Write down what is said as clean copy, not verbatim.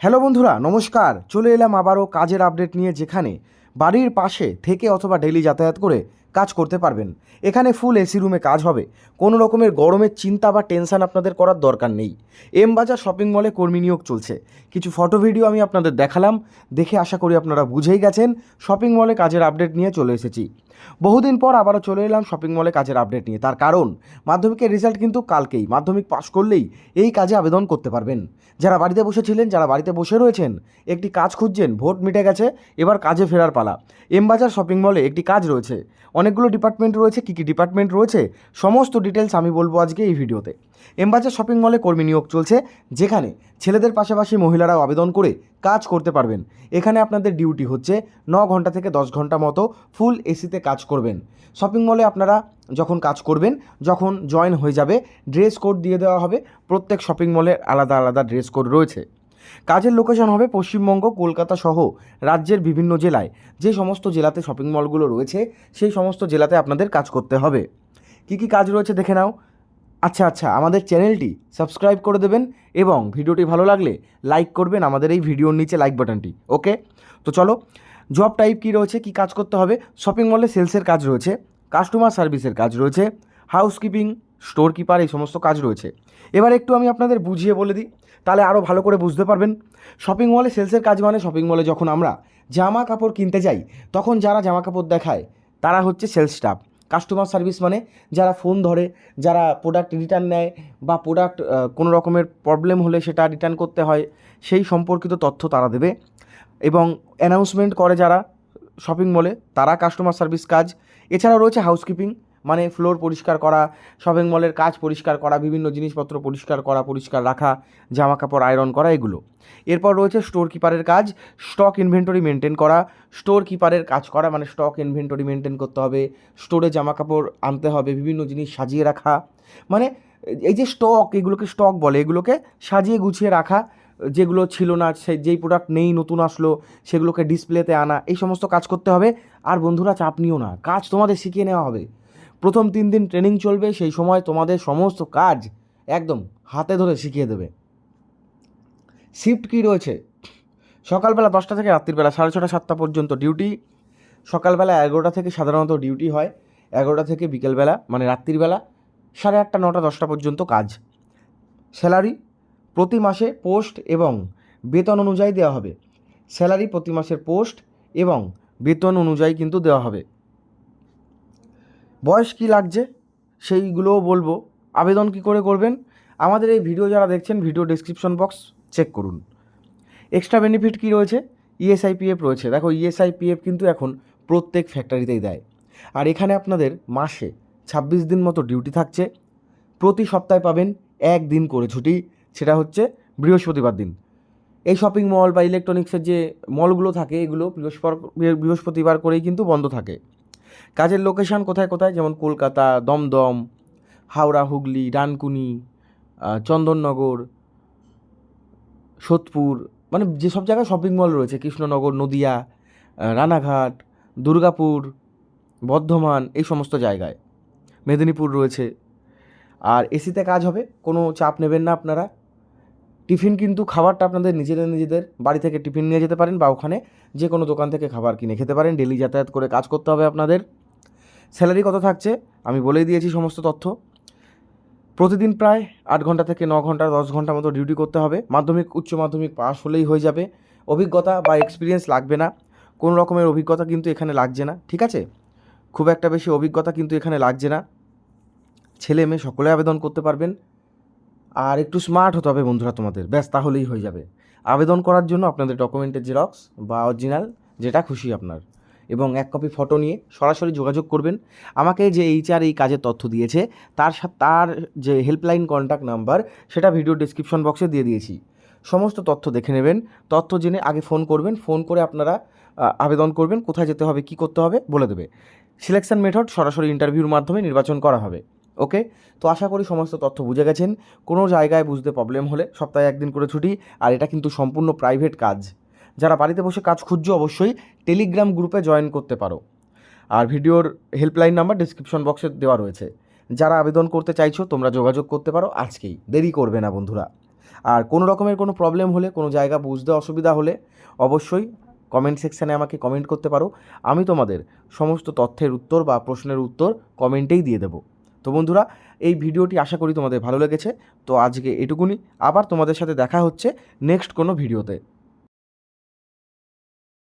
Hello বন্ধুরা, নমস্কার। চলে এলাম আবারও কাজের আপডেট নিয়ে, যেখানে বাড়ির পাশে থেকে অথবা ডেলি যাতায়াত করে কাজ করতে পারবেন। এখানে ফুল এসি রুমে কাজ হবে। কোনো রকমের গরমের চিন্তা বা টেনশন আপনাদের করার দরকার নেই। এম বাজার শপিং মলে কর্মী নিয়োগ চলছে। কিছু ফটো ভিডিও আমি আপনাদের দেখালাম, দেখে আশা করি আপনারা বুঝেই গেছেন শপিং মলে কাজের আপডেট নিয়ে চলে এসেছি। বহুদিন পর আবারও চলে এলাম শপিং মলে কাজের আপডেট নিয়ে। তার কারণ, মাধ্যমিকের রেজাল্ট কিন্তু কালকেই। মাধ্যমিক পাশ করলেই এই কাজে আবেদন করতে পারবেন। যারা বাড়িতে বসেছিলেন, যারা বাড়িতে বসে রয়েছেন, একটি কাজ খুঁজছেন, ভোট মিটে গেছে, এবার কাজে ফেরার পালা। এম বাজার শপিং মলে একটি কাজ রয়েছে। অনেকগুলো ডিপার্টমেন্ট রয়েছে। কী কী ডিপার্টমেন্ট রয়েছে সমস্ত ডিটেলস আমি বলবো আজকে এই ভিডিওতে। এম বাজার শপিং মলে কর্মী নিয়োগ চলছে, যেখানে ছেলেদের পাশাপাশি মহিলারাও আবেদন করে কাজ করতে পারবেন। এখানে আপনাদের ডিউটি হচ্ছে 9 ঘন্টা থেকে 10 ঘন্টা মতো ফুল এসিতে কাজ করবেন। শপিং মলে আপনারা যখন কাজ করবেন, যখন জয়েন হয়ে যাবে, ড্রেস কোড দিয়ে দেওয়া হবে। প্রত্যেক শপিং মলের আলাদা আলাদা ড্রেস কোড রয়েছে। কাজের লোকেশন হবে পশ্চিমবঙ্গ, কলকাতা সহ রাজ্যের বিভিন্ন জেলায়। যে সমস্ত জেলাতে শপিং মলগুলো রয়েছে, সেই সমস্ত জেলাতে আপনাদের কাজ করতে হবে। কী কী কাজ রয়েছে দেখে নাও। আচ্ছা, আমাদের চ্যানেলটি সাবস্ক্রাইব করে দেবেন এবং ভিডিওটি ভালো লাগলে লাইক করবেন আমাদের এই ভিডিওর নিচে লাইক বাটনটি। ওকে, তো চলো, জব টাইপ কী রয়েছে, কী কাজ করতে হবে। শপিং মলে সেলসের কাজ রয়েছে, কাস্টমার সার্ভিসের কাজ রয়েছে, হাউসকিপিং, স্টোর কিপার, এই সমস্ত কাজ রয়েছে। এবার একটু আমি আপনাদের বুঝিয়ে বলে দিই, তাহলে আরও ভালো করে বুঝতে পারবেন। শপিং মলে সেলসের কাজ মানে, শপিং মলে যখন আমরা জামা কাপড় কিনতে যাই, তখন যারা জামা কাপড় দেখায় তারা হচ্ছে সেলস স্টাফ। কাস্টমার সার্ভিস মানে যারা ফোন ধরে, যারা প্রোডাক্ট রিটার্ন নেয়, বা প্রোডাক্ট কোনো রকমের প্রবলেম হলে সেটা রিটার্ন করতে হয়, সেই সম্পর্কিত তথ্য তারা দেবে। এবং অ্যানাউন্সমেন্ট করে যারা শপিং মলে, তারা কাস্টমার সার্ভিস কাজ। এছাড়াও রয়েছে হাউসকিপিং, মানে ফ্লোর পরিষ্কার করা, শপিং মলের কাজ পরিষ্কার করা, বিভিন্ন জিনিসপত্র পরিষ্কার করা, পরিষ্কার রাখা, জামা কাপড় আয়রন করা, এগুলো। এরপর রয়েছে স্টোর কিপারের কাজ, স্টক ইনভেন্টরি মেনটেন করা। স্টোর কিপারের কাজ করা মানে স্টক ইনভেন্টরি মেনটেন করতে হবে, স্টোরে জামা কাপড় আনতে হবে, বিভিন্ন জিনিস সাজিয়ে রাখা, মানে এই যে স্টক, এগুলোকে স্টক বলে, এগুলোকে সাজিয়ে গুছিয়ে রাখা। যেগুলো ছিল না, যেই প্রোডাক্ট নেই নতুন আসলো, সেগুলোকে ডিসপ্লেতে আনা, এই সমস্ত কাজ করতে হবে। আর বন্ধুরা, চাপ নিও না, কাজ তোমাদের শিখিয়ে নেওয়া হবে। প্রথম 3 দিন ট্রেনিং চলবে, সেই সময় তোমাদের সমস্ত কাজ একদম হাতে ধরে শিখিয়ে দেবে। শিফট কী রয়েছে, সকালবেলা 10টা থেকে রাত্রিবেলা 6:30 7টা পর্যন্ত ডিউটি। সকালবেলা 11টা থেকে সাধারণত ডিউটি হয়, 11টা থেকে বিকেলবেলা মানে রাত্রিবেলা 8:30 9টা 10টা পর্যন্ত কাজ। স্যালারি প্রতি মাসে পোস্ট এবং বেতন অনুযায়ী দেওয়া হবে। স্যালারি প্রতি মাসের পোস্ট এবং বেতন অনুযায়ী কিন্তু দেওয়া হবে। বয়স কী লাগছে সেইগুলোও বলবো। আবেদন কী করে করবেন, আমাদের এই ভিডিও যারা দেখছেন, ভিডিও ডেসক্রিপশন বক্স চেক করুন। এক্সট্রা বেনিফিট কী রয়েছে, ইএসআইপিএফ রয়েছে। দেখো, ইএসআইপিএফ কিন্তু এখন প্রত্যেক ফ্যাক্টরিতেই দেয়। আর এখানে আপনাদের মাসে 26 দিন মতো ডিউটি থাকছে। প্রতি সপ্তাহে পাবেন 1 দিন করে ছুটি, সেটা হচ্ছে বৃহস্পতিবার দিন। এই শপিং মল বা ইলেকট্রনিক্সের যে মলগুলো থাকে, এগুলো বৃহস্পতিবার করেই কিন্তু বন্ধ থাকে। কাজের লোকেশান কোথায় কোথায়, যেমন কলকাতা, দমদম, হাওড়া, হুগলি, ডানকুনি, চন্দননগর, সোদপুর, মানে যেসব জায়গায় শপিং মল রয়েছে, কৃষ্ণনগর, নদিয়া, রানাঘাট, দুর্গাপুর, বর্ধমান, এই সমস্ত জায়গায়, মেদিনীপুর রয়েছে। আর এসিতে কাজ হবে, কোনো চাপ নেবেন না আপনারা। টিফিন কিন্তু খাবারটা আপনাদের নিজেদের বাড়ি থেকে টিফিন নিয়ে যেতে পারেন, বা ওখানে যে কোনো দোকান থেকে খাবার কিনে খেতে পারেন। ডেলি যাতায়াত করে কাজ করতে হবে আপনাদের। স্যালারি কত থাকছে আমি বলেই দিয়েছি সমস্ত তথ্য। প্রতিদিন প্রায় 8 ঘন্টা থেকে 9 ঘন্টা 10 ঘন্টা মতো ডিউটি করতে হবে। মাধ্যমিক উচ্চ মাধ্যমিক পাস হলেই হয়ে যাবে। অভিজ্ঞতা বা এক্সপিরিয়েন্স লাগবে না, কোনো রকমের অভিজ্ঞতা কিন্তু এখানে লাগছে না, ঠিক আছে? খুব একটা বেশি অভিজ্ঞতা কিন্তু এখানে লাগছে না। ছেলে মেয়ে সকলে আবেদন করতে পারবেন। আর একটু স্মার্ট হতে হবে বন্ধুরা তোমাদের, ব্যাস, তাহলেই হয়ে যাবে। আবেদন করার জন্য আপনাদের ডকুমেন্টের জেরক্স বা অরিজিনাল, যেটা খুশি আপনার, এবং 1 কপি ফটো নিয়ে সরাসরি যোগাযোগ করবেন। আমাকে যে এইচআর এই কাজের তথ্য দিয়েছে, তার যে হেল্পলাইন কন্ট্যাক্ট নাম্বার, সেটা ভিডিও ডেসক্রিপশন বক্সে দিয়ে দিয়েছি। সমস্ত তথ্য দেখে নেবেন। তথ্য জেনে আগে ফোন করবেন, ফোন করে আপনারা আবেদন করবেন। কোথায় যেতে হবে, কী করতে হবে বলে দেবে। সিলেকশন মেথড সরাসরি ইন্টারভিউর মাধ্যমে নির্বাচন করা হবে। ওকে, তো আশা করি সমস্ত তথ্য বুঝে গেছেন। কোনো জায়গায় বুঝতে প্রবলেম হলে সপ্তাহে 1 দিন করে ছুটি। আর এটা কিন্তু সম্পূর্ণ প্রাইভেট কাজ। যারা বাড়িতে বসে কাজ খুঁজছো, অবশ্যই টেলিগ্রাম গ্রুপে জয়েন করতে পারো। আর ভিডিওর হেল্পলাইন নাম্বার ডেসক্রিপশন বক্সে দেওয়া রয়েছে। যারা আবেদন করতে চাইছো, তোমরা যোগাযোগ করতে পারো আজকেই, দেরি করবে না বন্ধুরা। আর কোনো রকমের কোনো প্রবলেম হলে, কোনো জায়গা বুঝতে অসুবিধা হলে অবশ্যই কমেন্ট সেকশানে আমাকে কমেন্ট করতে পারো। আমি তোমাদের সমস্ত তথ্যের উত্তর বা প্রশ্নের উত্তর কমেন্টেই দিয়ে দেবো। তো বন্ধুরা, এই ভিডিওটি আশা করি তোমাদের ভালো লেগেছে। তো আজকে এটুকুনি, আবার তোমাদের সাথে দেখা হচ্ছে নেক্সট কোনো ভিডিওতে।